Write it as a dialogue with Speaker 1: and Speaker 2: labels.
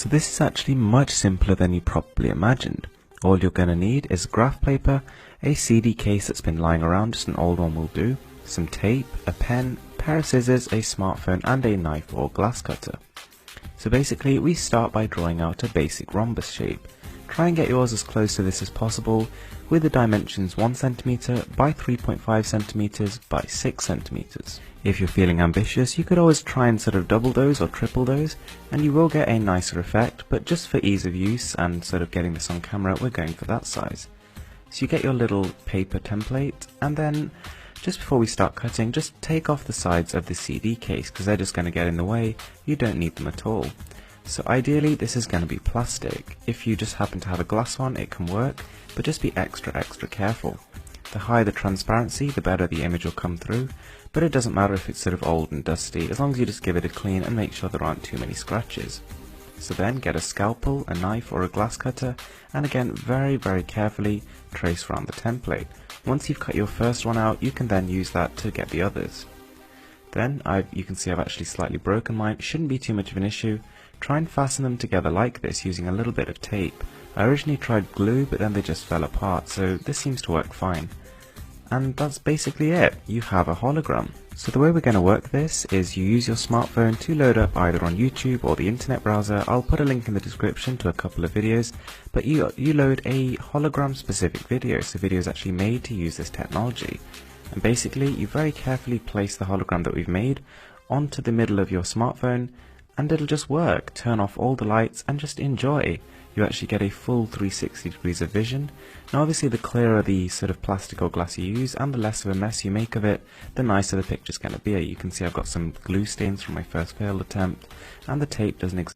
Speaker 1: So this is actually much simpler than you probably imagined. All you're going to need is graph paper, a CD case that's been lying around, just an old one will do, some tape, a pen, pair of scissors, a smartphone and a knife or glass cutter. So basically we start by drawing out a basic rhombus shape. Try and get yours as close to this as possible with the dimensions 1 cm by 3.5 cm by 6 cm. If you're feeling ambitious, you could always try and sort of double those or triple those and you will get a nicer effect, but just for ease of use and sort of getting this on camera, we're going for that size. So you get your little paper template, and then just before we start cutting, just take off the sides of the CD case because they're just going to get in the way. You don't need them at all. So ideally this is going to be plastic. If you just happen to have a glass one, it can work, but just be extra careful. The higher the transparency, the better the image will come through, but it doesn't matter if it's sort of old and dusty, as long as you just give it a clean and make sure there aren't too many scratches. So then get a scalpel, a knife or a glass cutter, and again very carefully trace around the template. Once you've cut your first one out, you can then use that to get the others. Then you can see I've actually slightly broken mine. It shouldn't be too much of an issue. Try and fasten them together like this using a little bit of tape. I originally tried glue, but then they just fell apart, so this seems to work fine. And that's basically it. You have a hologram. So the way we're going to work this is you use your smartphone to load up either on YouTube or the internet browser. I'll put a link in the description to a couple of videos, but you load a hologram specific video, so videos actually made to use this technology. And basically you very carefully place the hologram that we've made onto the middle of your smartphone, and it'll just work. Turn off all the lights and just enjoy. You actually get a full 360 degrees of vision. Now obviously the clearer the sort of plastic or glass you use and the less of a mess you make of it, the nicer the picture's going to be. You can see I've got some glue stains from my first failed attempt, and the tape doesn't